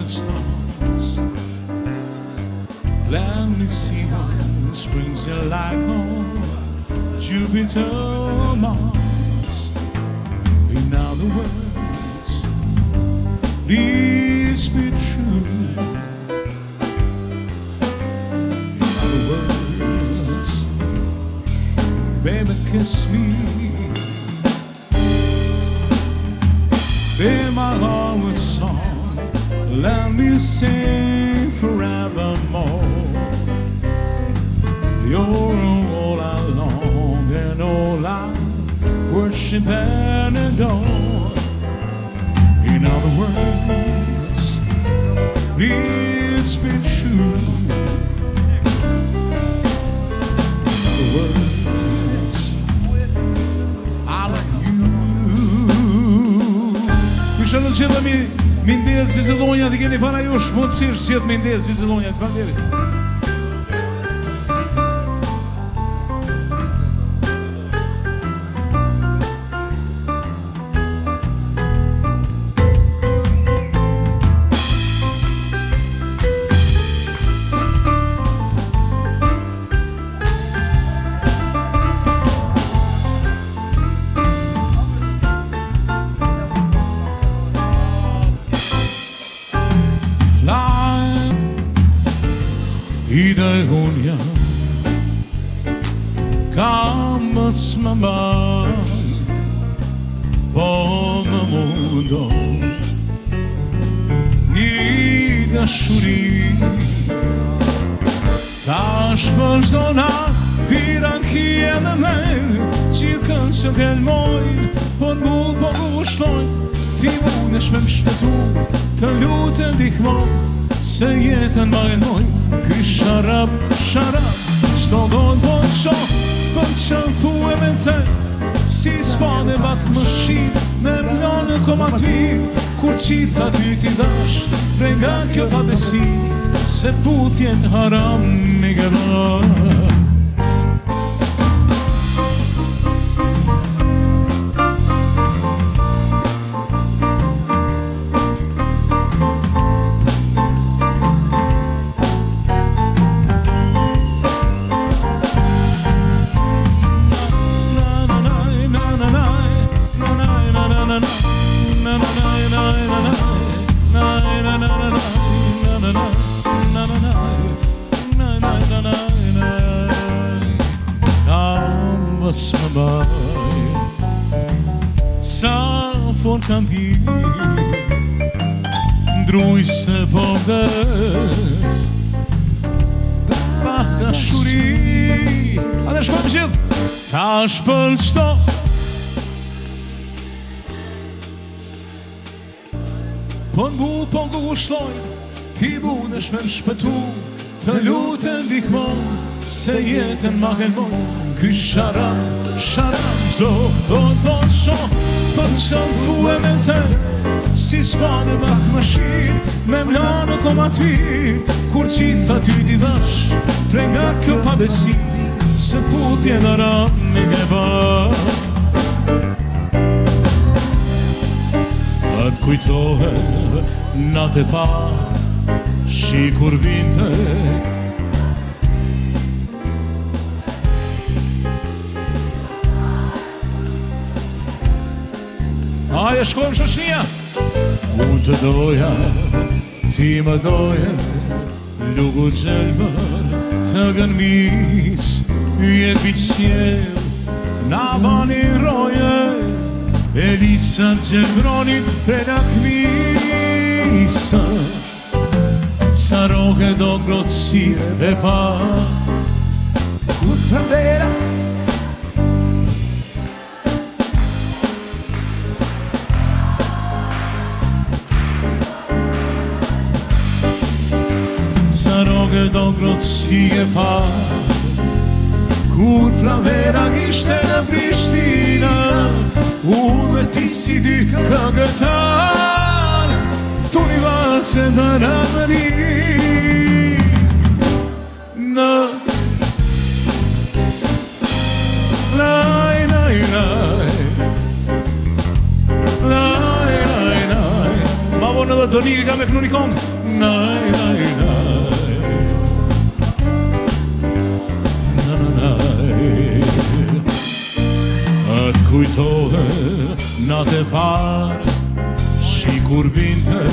the stars. Let me see what springs you like on Jupiter, Mars. In other words, please be true. In other words, baby, kiss me. Be my always song, let me sing forevermore. You're all I long and all I worship and adore. In other words, please be true. In other words, I love you. Kështu që gjithë mindez zilonja të keni para jush, mundësisht gjithë mindez zilonja të falenderit. Idej unë jam, kam mës më mbaj, po më mundon një dashuri. Tash për çdo natë viran kje dhe me, gjithkën që kelmoj, po mu shloj, ti mundesh me më shpëtu, të lutem ndihmoj, se jetën ma elmoj. Ky sharab, shto don po të shoh, po të shëmpu e me të, si s'pane bak më shqit, me mlanë komat mirë, kur qitha ty ti dash, prej nga kjo pa besi, se puthjen haram me gëra. Sa for kam pi ndruj se po vdes pa dashuri. A dhe shkojmë gjithë tash për çdo po ngu shloj, ti mundesh me më shpëtu, të lutem ndihmoj, se jetën ma helmoj. Ky sharab, zdo do të shoh, po të shëmpu e me të, si s'pane bak më shqit, me mlanë komat mirë, kur qitha ty t'i dash, prej nga kjo pa besi, se puthjen haram me geba. Atë kujtohet natë e pa, shi kur vinte, aja shkojmë shoqënia. Unë të doja, ti më doje, lugu gjelbë të gënmis, jetë biqjel, na bani roje, Elisa gjelbroni për akmisa, sa roke do grotësire e pa. Ku të vera do grotësi e pa, kur Plavera ishte në Prishtina, unë dhe ti si dy këngëtar, thuni vace në ramëri. Në laj, laj, laj, laj, laj, laj, ma vonë unë edhe Donike ka me kënu një kongë. Naj, naj, naj. Na, na, naj. Atë kujtove natë e parë, shi kur binte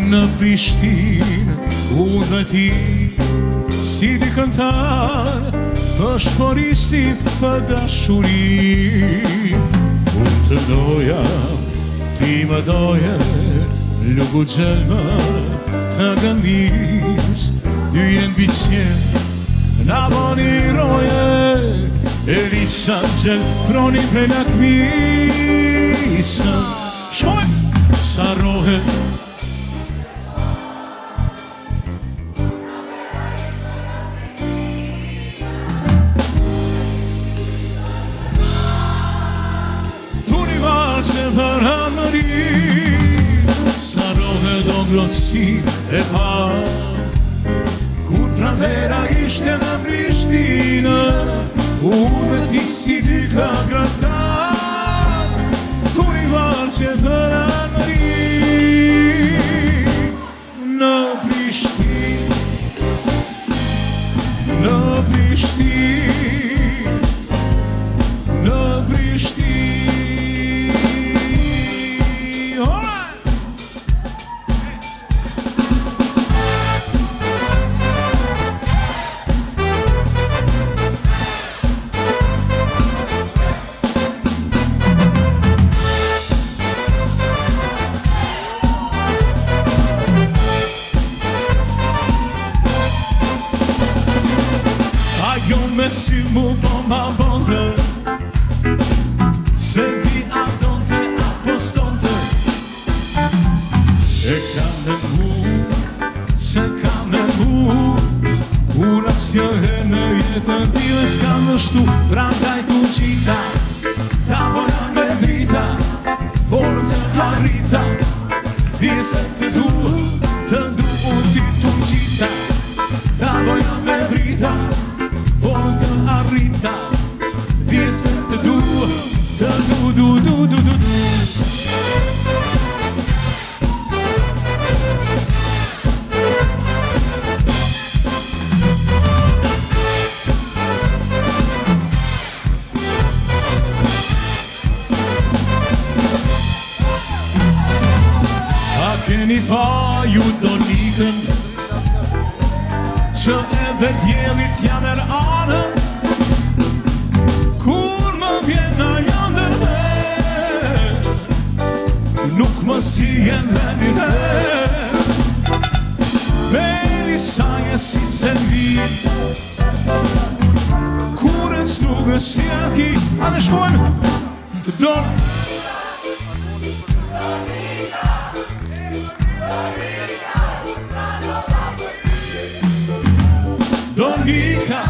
në Prishtinë, unë dhe ti si di këntar, pëshporisti për dashuri. Unë të doja, ti më doje, lugu gjelma të gëndis, ju jenë bicjen, na boni roje, Elisa gjel kroni për lakmisa. Shkoj, sa rohe thuni vazhë për amëri, sa rohe do glosi e pa, kur pranvera ishte në Prishtinë, unë ti si dy ka gratar, thuni vazhë për amëri, në Prishtinë, në Prishtinë, në Prishtinë. Me si mu po ma bonte, se di adonte apostonte, e kam në mu, se kam në mu, unë asja e në jetën tile s'kam në shtu, prandaj tu qita, ta voja me drita, por se arrita, di se të du ti tu qita, ta voja me drita, por të arrita, di se të du. A keni pa ju Donikën, që edhe djelit jam anën, kur më vjen na janë dërve, nuk më si jenë dhe një dhe, beli saje si selvi, kur e strugës si aki, a në shkojnë, Donika.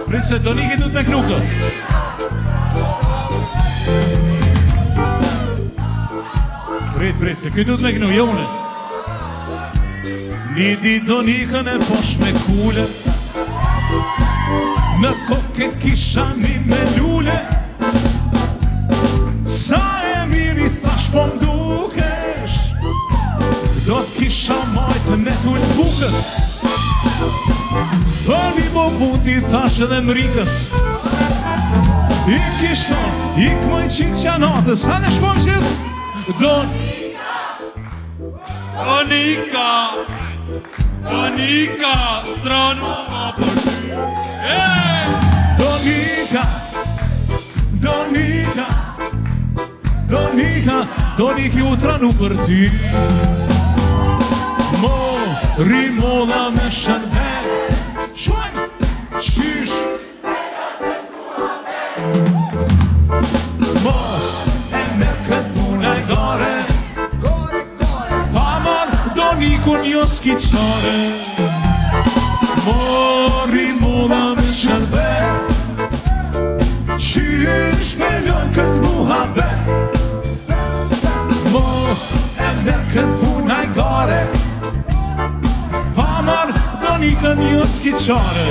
Prit se Doniki du të me knu këto. Prit se këtë du të me knu, jo une. Një di Donikën e posh me kule, në koke kisha një me lule, sa e miri thash po mdukesh, do t'kisha majtë në t'ullë bukës, për mi bo puti thash edhe mrikës, i kishon, i këmëj qitë qanatës, a në shkojmë gjithë, Donika, stranu ma për ty, Doniki u tranu për ty, rimolla me shëndet, shojnë, qysh, mos e me këtë punaj gare, pa marë Donikun jo s'kiqare, rimolla me shëndet, qysh me lën këtë muhabet, mos e me këtë punaj gare, Donikën jo s'kiqare,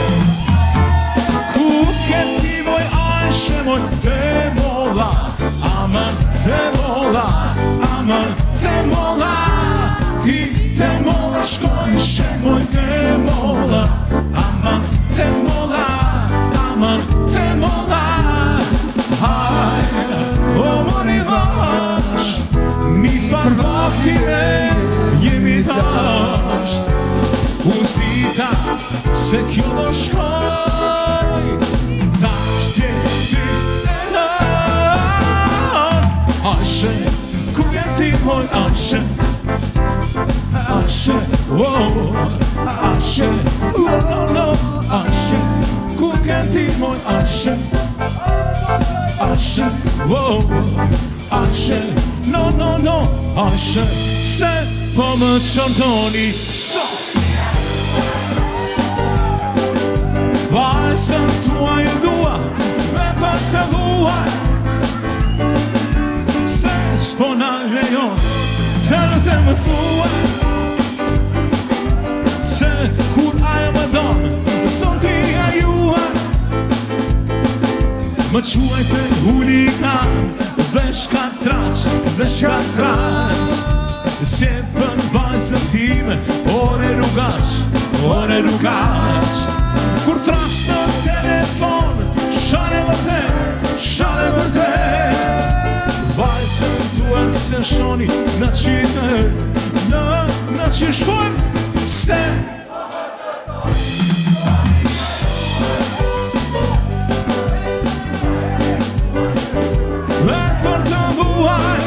ku këti moj ashe moj te molla, aman te molla, aman Aman te molla, ti te molla shkoj, shemoj te molla. Aman te molla, aman te molla. Hajde, o mori vash, mi farvaktine jemi tash. Uzdita se kjo do shkoj, tash tjeti e nën. Ashe, ku jem ti moj, ashe, ashe, wow, ashe, no, ashe, ku jem ti moj, ashe, ashe, wow, ashe, no, ashe, se po më qëntoni, so. Vajzën tua ju dua, me për të duaj, se s'po na lejon, të të më thua, se kur ajo më donë, zontria juaj, më quajte huligan, dhe shkatras, se për vajzën time, ore rrugash, kur thras në telefon, shane vërtet, vajzën tua se shoni në qytet, në që shkojmë, se dhe për të vuaj,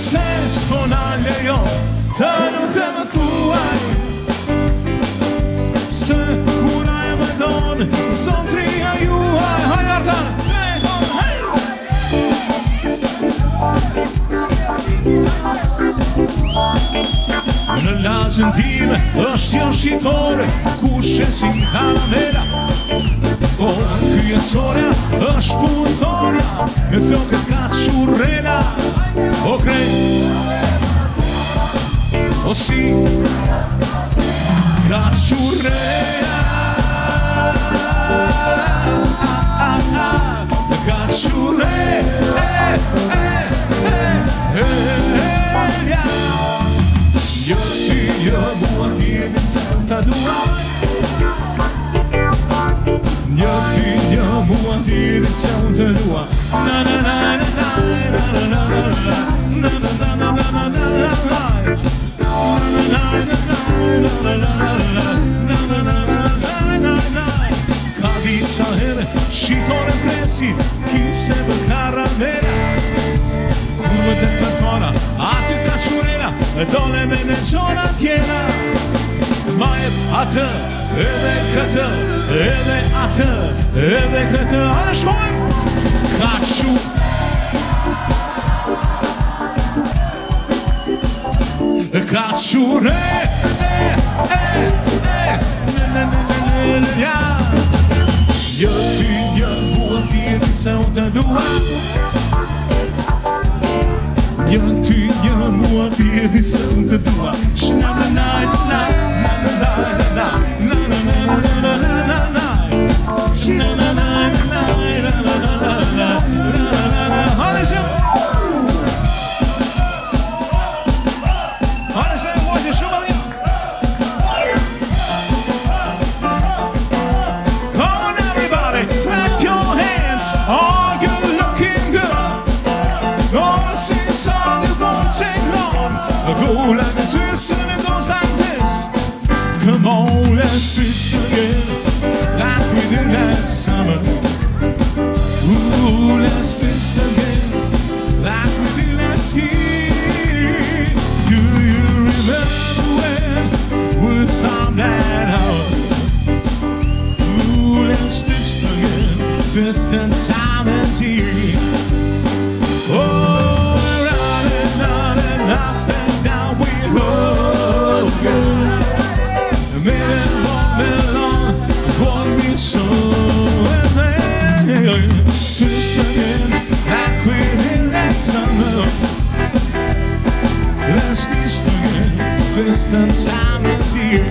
se s'po na lejon, të më thuaj, se kur ajo më donë, zontria juaj, hajde artan, në lazën time është jo shqitore, kushe si karamela. O, kryesore është punëtorja, me flokët ka shurrela. O krejt, o si ka shurrela, ka shurrela. Jo ty, jo mua t'jemi se t'a dua. Jo ty, jo mua t'jemi se t'a dua. Na na na na na na na na na na na na. Ka disa herë shitore presi, kise më karamela. Kur më të përfona, aty ka shurela, dole me në gjona tjena. Ma jep atë, edhe këtë, edhe atë, edhe këtë. A në shkojmë, ka shu. Ka shure, jo ty, jo mua t'jemi se unë të dua. Jo ty, jo mua t'jemi se unë të dua. Shna na na na na na na na na na na na na na. Shna na na na na na na na na. Hajde që hajde se vojtë shumë alin. Come on everybody, clap your hands. Are you looking good? Gonna sing song that won't take long. Go like a twist and it goes like this. Come on, let's twist again, like we did last summer. Ooh, let's twist again, like we did last year. Do you remember when we found that out? Ooh, let's twist again, twist and time and tear. Oh, round and up and down we go again. Minute won't be long, won't be so. And then twist again, like we did last summer. Let's twist again, twist and time is here.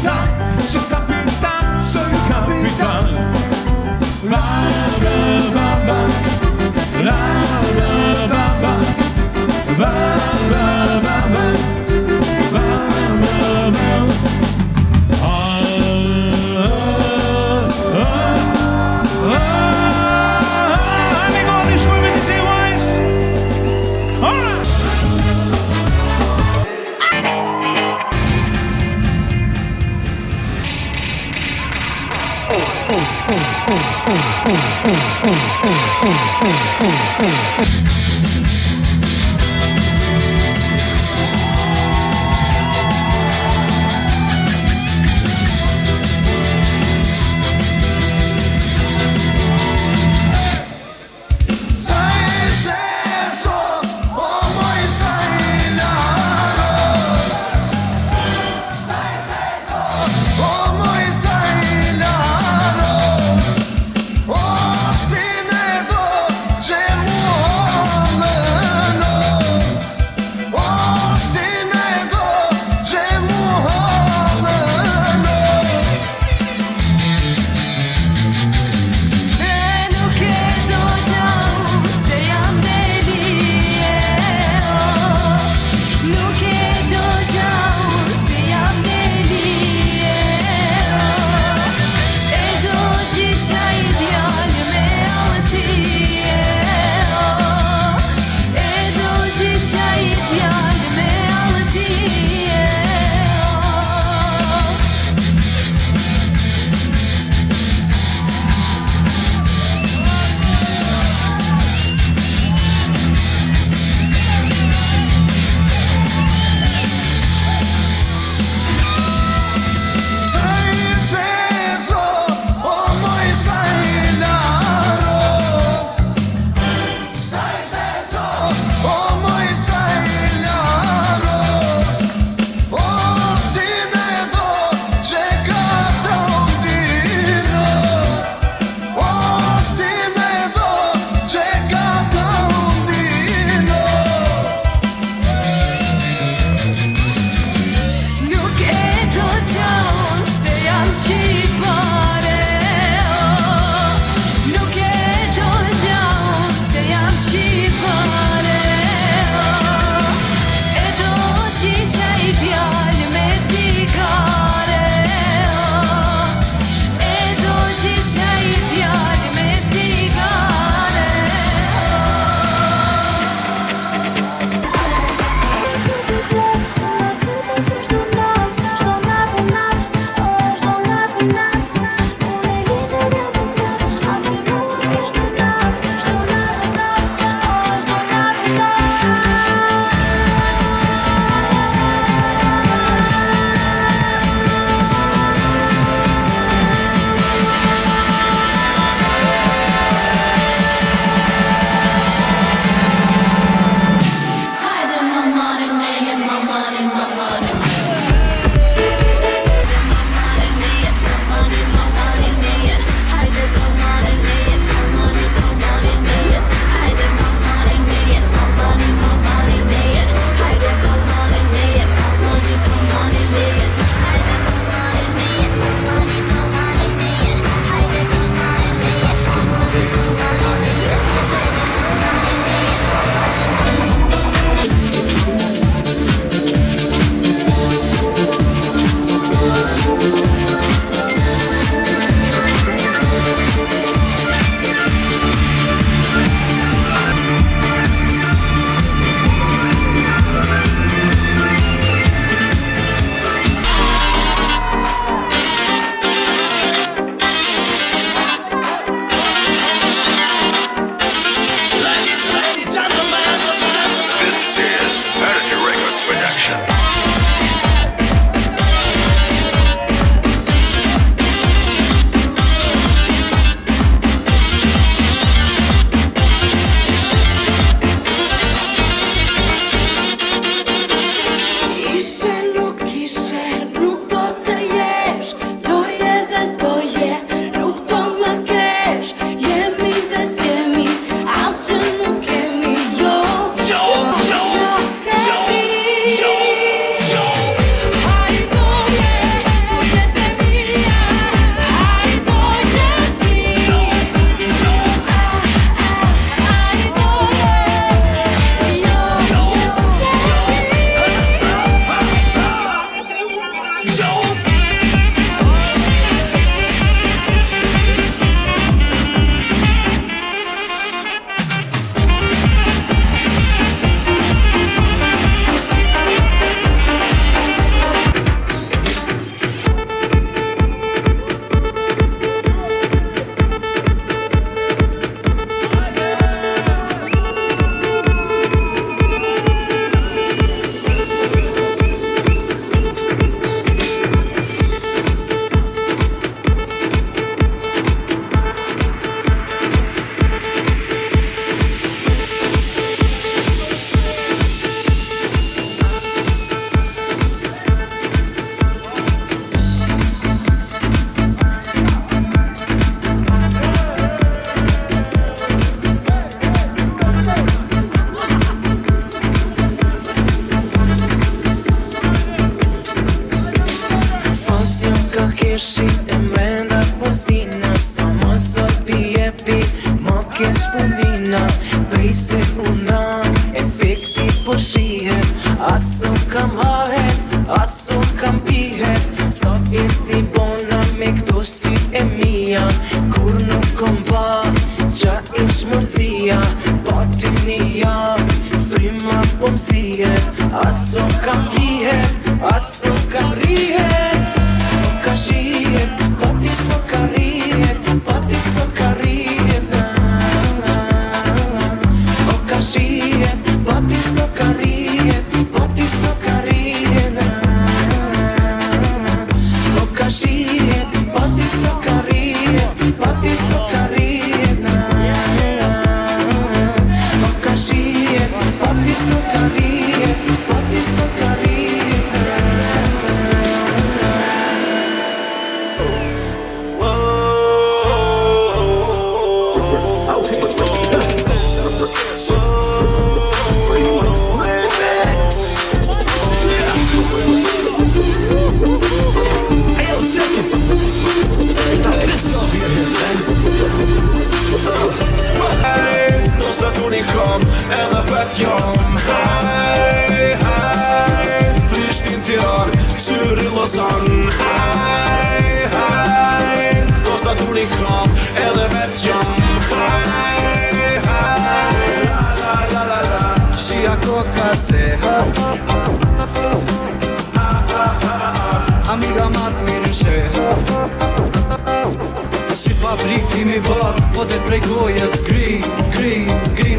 Soy capitán, soy capitán. Ba, ba, ba, ba. La, la, ba, ba. Ba, ba, ba, ba. Ba, ba, ba. shi e mrenda pozina sa më sot pjepi më kesh pundina prej se undan efekti po shihet aso kam hahet aso kam pihet sa vjeti bona me këto sy e mia kur nuk kom pa qa ish mërzia pa ty një javë frima po mzihet aso kam flihet aso kam rihet o ka shihet pa ti so ka rihet pa ti so ka rihet o ka shihet pa ti so ka rihet pa ti so ka rihet o ka shihet pa ti so ka rihet pa ti so ka rihet o ka shihet pa ti so ka rihet pa ti so ka rihet edhe vet jam Hej, hej Prishtin Tiran, Syri Lozan Hej, hej Do statuni kam, edhe vet jam Hej, hej La la la la Shia koka ceha Amiga mat mirë sheha Si fabrikimi bar, po dhe prej gojës Gri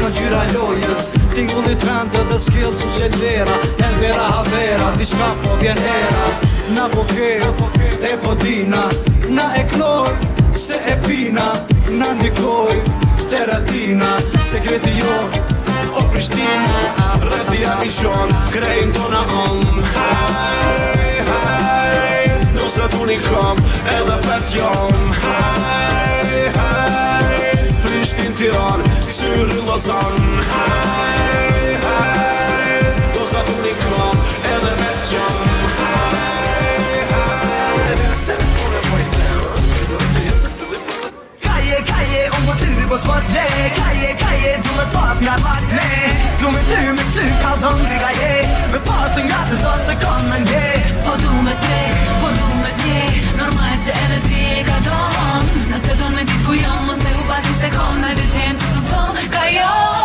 në gjyra lojës Tingulli trendë dhe skillë su që lera E vera havera, diçka po vjen hera Na po ke, e po dina Na e knoj, se e pina Na ndikoj, te rëthina Sekreti jo, o Prishtina Rëthia mi shon, krejnë tona on Hej, hej Do së të unikam, edhe vet jam Hej, hej Prishtin Tiran, Syri Lozan Hej, hej Do së të unikam, edhe vet jam Hej, hej Kaje, om vad du vill på sport Kaje, du med pas nga vakne Du med ty, kallt hungriga Med pasen gratis och så kommer det Po du me trek, po du me tjek Normal që edhe ti e ka don Nëse don me dit ku jom Mos e u pasi sekund Hajde qenë që të ton Ka jom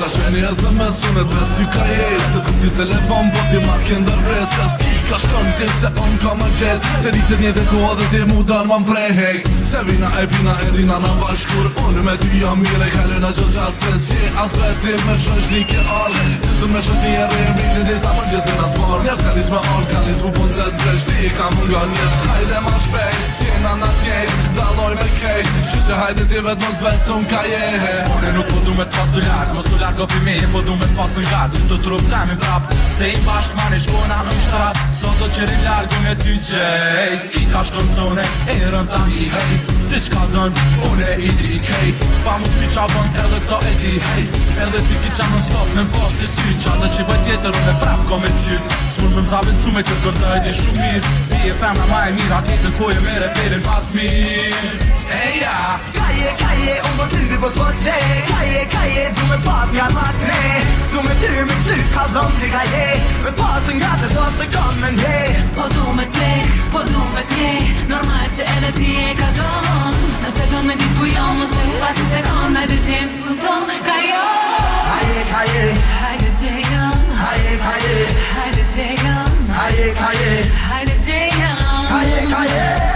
Ta shveni SMS unë të ty ka jetë Se të ti telefon po ti ma këndër pres Ka s'ki ka shkon ti se on ka më gjetë Se diqet njete koha dhe ti mu dar ma mprej hek Se vina e pina e rina në bashkur Unë me ty jam mire kalë në gjë gjasë Si as veti me shosh një ke arë Të me shosh një e rejmë Një disa më gjësin as marë Njës kalis me arë kalis mu pun zet zresh Ti ka më nga njës hajde ma shpejt Sjena në tjejt daloj me kejt Që që hajde ti vet mos vesum ka jehe Unë nuk po du me të pas du lartë Mos du lartë go pi meje po du me të pasën gatë Që të trup temin prap Se i bashk ma një shkona në shtrat Sot do qëri largu me ty qej Ski ka shkon zone e rën ta një hej Ti qka dën, une i di kejt Pa mu t'ki qa vën edhe këto e di hej Edhe ti ki qa në stop me m'pas të ty Qa në që bëj tjetër unë e prap ko me ty Smur me m'zavin cu me që të të e di shumë mirë Ti e femna ma e mirë atit në koje me referin pat mirë Eja Kaje, om vad du vill på sport Kaje, du med pas nga vakne Du med ty, kallt hungriga Med pasen gratis och så kommer det Po du me trek, po du me tjek Normal që edhe ti e ka don Nëse don me dit ku jom Mos e u pasi sekund Hajde qenë që të ton Ka jom Kaje, Hajde që jom Kaje, Hajde që jom Kaje, Hajde që jom Kaje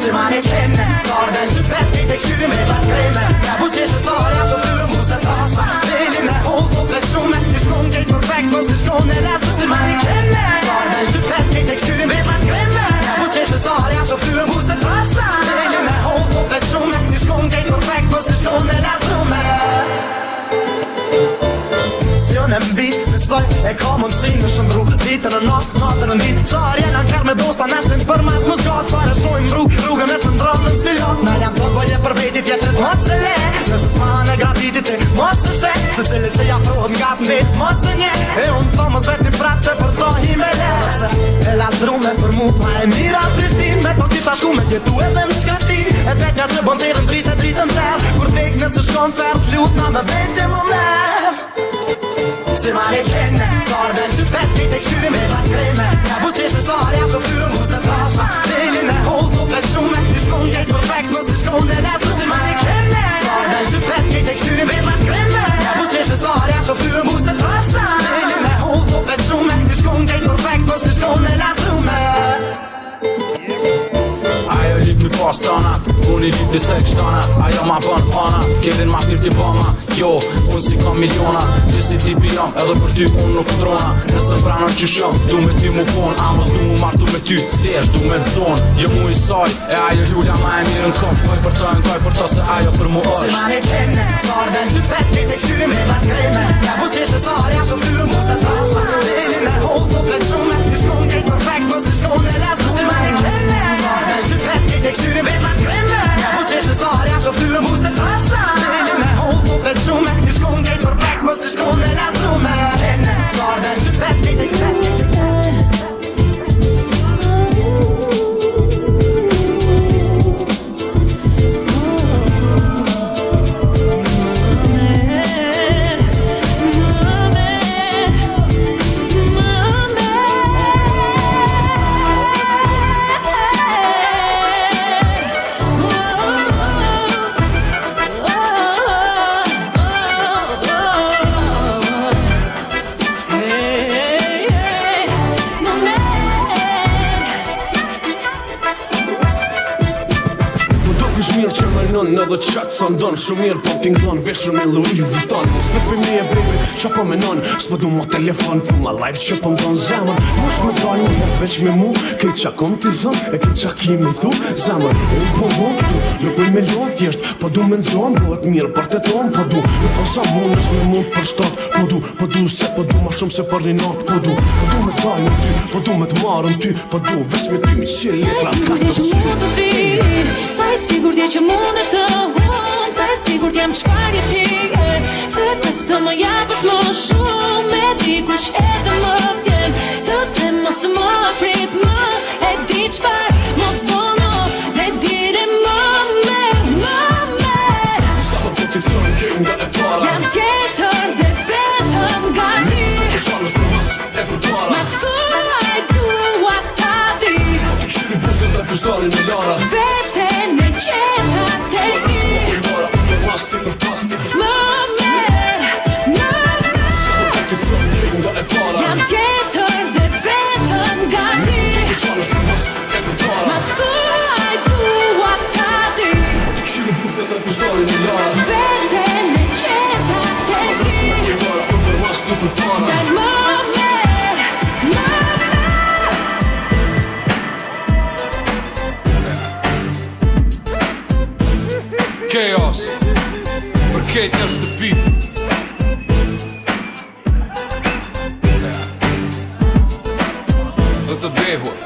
Se man är kenne, tar den till bättre Tek kyr med vart kreme Där på sig så tar jag så för måste ta svart Det är lilla håll på personen Det ska inte perfekt, måste slå när läser Se man är kenne, tar den till bättre Tek kyr med vart kreme Där på sig så tar jag så för måste ta svart Det är lilla håll på personen Det ska inte perfekt, måste slå när läser Se on en bit, så E ka mundësi në shëndru ditën e natën e ditë Qar jena kërë me dosta neshtin për mas më zgatë Qar e shojmë rrugën e shëndron në stilat Na jam të bëje për veti tjetërit mos se le Nëse s'ma në gravitit e mos se she Se cilit që jafrohet nga të mbet mos se nje E unë të mos vetim prap që për to hi me le Nëse e lasdrume për mu ma e mira Prishtin Me to kisha shku me jetu edhe në shkretin E tek nga që bon tërën dritën ter Kur tek nëse shkon fer t'lut na me vete më mer Se ma ne kenne, s'ar del qytet Ti tek shtyri me vat kreme Ka busqeshe s'arja që fyrë mus të trasma Delin e hold të pet shume Ti shkon kejt perfekt mos ti shkon dhe lesu Se ma ne kenne, s'ar del qytet Ti tek shtyri me vat kreme Ka busqeshe s'arja që fyrë mus të trasma Delin e hold të pet shume Ti shkon kejt perfekt mos ti shkon dhe lesu me Ajo lip mi pas tonat, unë i lip i se kështonat Ajo ma bën ana, kellin ma mirë t'i bëma Jo, unë si kam miliona Që si tipi jam, edhe për ty unë nuk drona Nëse pranon që shëm, du me ty mu fon Amos du mu martu me ty, thjesht du me t'zon Jo mu i saj, e ajo lulja ma e mirë në kom Shkoj për to, ngoj për to se ajo për mu është Se ma ne kenne, s'ar del qytet Ti tek shtyri me vat kreme Ka busqeshe s'arja që fyrë mus të trasma Delin e hold të pet shume Ti shkon kejt perfekt mos ti shkon dhe lesu Se ma ne kenne, s'ar del qytet Ti tek shtyri me vat kreme Ka busqeshe s'arja që fyrë mus të trasma Delin e hold të pet shume Ti shkon kejt perfekt mos ti shkon dhe lesu me Kenne, s'ar del qytet Ti tek shtyri Në dhe qatë sa ndonë Shumë mirë po t'ingon Veshër me Louis Vuitton Mos në për me e brejme Qa po menon S'po du mo telefon Pu ma live që po mdon zemër Mosh me dojnë Më mërë veç me mu Kej qa kom t'i thon E kej qa ki me thu Zemër Unë po von këtu Nuk uj me lon thjesht Po du me nëzon Bëhet mirë për të ton Po du Nuk po sa mund Nës me mund për shtat Po du se Po du ma shumë se për një nat Po du me dojnë ty Po du me t'marën ty Po du veç me ty mi qiri Sa e sigur t'je që mundet të hum Sa e sigur t'jem qfar je ti Se pes të më japësh më shumë Me dikush edhe më vjen Të të mos më prit më E di qfar mos vono Me dire më Sa më po t'i thonë që nga e para Jam tjetër dhe vetëm nga ti Shanës për mas e për para Ma thuaj dua ta di Ti qyri bustën dhe fustari në lara Veten e qeta te ti Më merë Sa më po t'i thonë që nga e para Jam tjetër dhe vetëm nga ti Shanës për mas e për para Ma thuaj dua ta di Ti qyri bustën dhe fustari në lara Veten e qeta te ti Për mas të për para Daj më merë Chaos Për kejt njerës të pit Dhe të dehur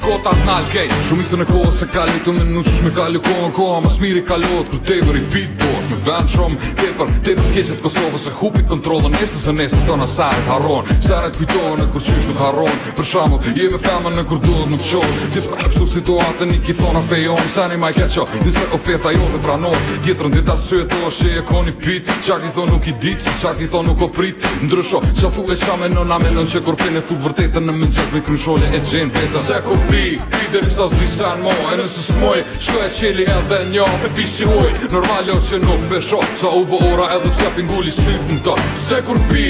Kota t'nall kejt Shumicën e kohës se kalitu me nuqësh me kalu kohën koha Mas miri kalot ku tepër I pit bosh Me vend shumë tepër keqet Kosovës e hupi kontrolën nesën se nesën tona saret haron Saret kujtohen e kur qysh nuk haron Për shamull jeve femën në kur duhet nuk qosh Gjithë kështu situatën I ki thona fejon Sani ma I keqo Nisë oferta jo dhe pranor Djetërën dit arsye to që e koni pit Qa ki thon nuk I dit Si qa ki thon nuk o prit Ndrysho qa thu e qa menon A menon që kur pene thu vërtetën Në mëngjes me kryshole e gjen vetën Se kur pi deri sa s'disan mo E nëse s'moj Shko e qeli edhe njo Me pisi uj Normal jo që nuk besho Sa u bo ora edhe t'ja pingulli syt në to Se kur pi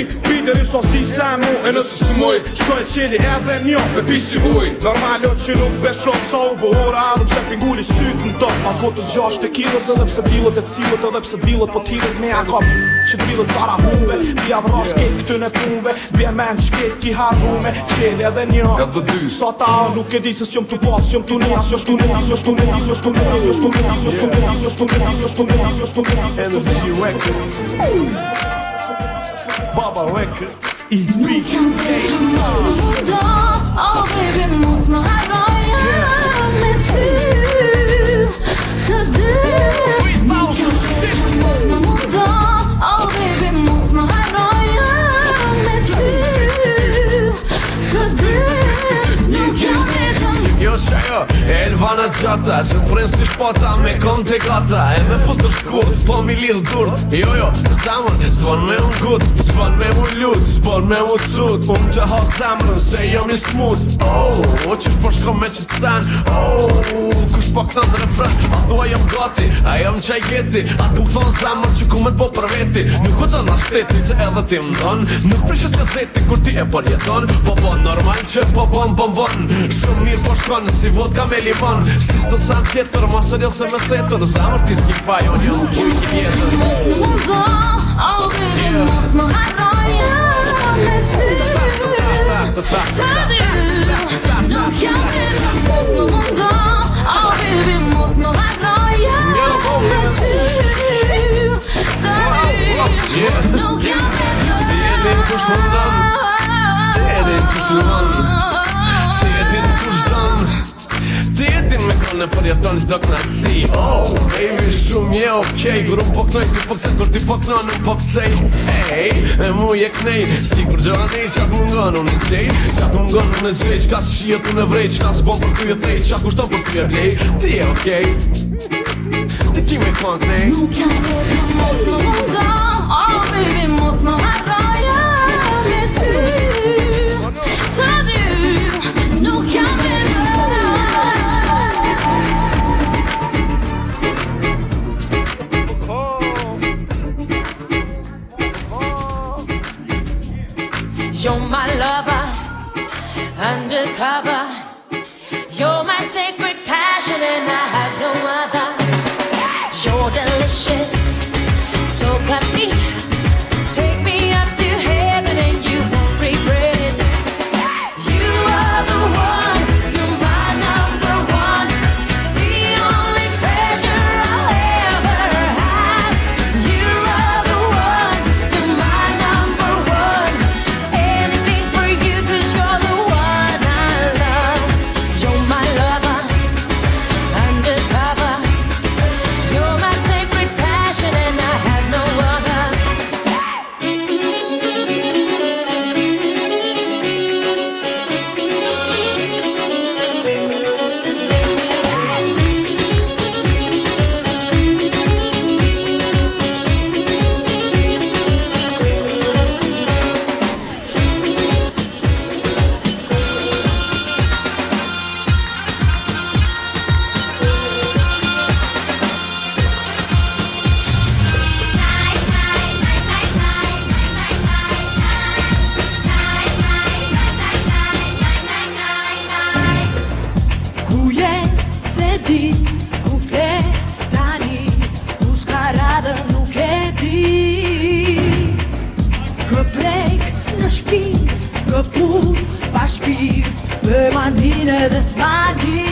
deri sa s'disan mo E nëse s'moj Shko e qeli edhe njo Me pisi uj Normal jo që nuk besho Sa u bo ora edhe t'ja pingulli syt në to Pas votës 6 kilës Edhe pse drilët e cilët Edhe pse drilët po t'hiret me akop Që drilët para humve Vja vras ket këtë në punve Bje men qket ki harrume Qeli edhe njo Edhe dy Sa ta nuk e di se s'jom t'u pas S'jom t'u nis S'jom t'u nis S'jom t'u nis S'jom t'u nis S'jom t'u nis S'jom t'u nis S'jom t'u nis S'jom t'u nis S'jom t'u nis Energy Records Baba Records Nuk jam vetëm mundo, oh baby mos më harroja me ty të dy. Nuk jam vetëm mundo, oh baby mos më harroja me ty të dy. Nuk jam vetëm. Jo shajo, Elvana t'gata që t'prin si shpota me kom të gata e me fut të shkurt, po mi lidh durt. Jo, zamër, s'bon me unë gut, s'bon me mu lut, s'bon me mu cut. Unë që ha zamërën se jo mi smut. Oh, qysh po shko me që t'san. Oh, kush po këtën dhe refrën, a thua jom gati, a jom qaj geti. Atë kum thonë zamër që ku me t'bo për veti. Nuk u të në shteti se edhe ti m'don. Nuk prishet të zeti kur ti e por jeton. Po bon normal që po bon. Shumë mirë po shkon si vodka me limon. Si shto san tjetër, ma serioz se me setër. Zamër ti s'ki faj, unë jo ujt i vjetër. Mos më mundo, oh baby mos më harroja me ty të dy. Nuk jam vetëm. Mos më mundo, oh baby mos më harroja me ty të dy. Nuk jam vetëm. Ti e din kush më ndon, ti e din kush më ndon, ti e din kush don. Ti e din me kone për jeton qdo knatësi. Oh, baby, shumë je okej. Kur unë po knoj ti po kësen, kur ti po knon unë po kësej. Hey, e mu je knej, si kur gjo anej qatë mungon unë i zlej. Qatë mungon unë e zlej, qka së shijet unë e vrej. Qka së bon për ty e thej, qa kushton për ty e blej. Ti e okej, ti ki me kon knej. Nuk jam vetëm. Mos më mundo, oh baby mos më harroja me ty të dy. Nuk jam vetëm. You're my lover, undercover. You're my sacred passion and I have no other. You're delicious, so cut me. Take me up to heaven and you won't regret it. You are the one, you're my number one. The only treasure I'll ever have. You are the one, you're my number one. Anything for you 'cause you're the one I love. You're my lover, undercover. You're my sacred passion and I have no other. Ku je se di, ku fle tani, ku shka radhë nuk e di. Kë prek në shpi, kë pull pa shpir, për mandine dhe s'ma di.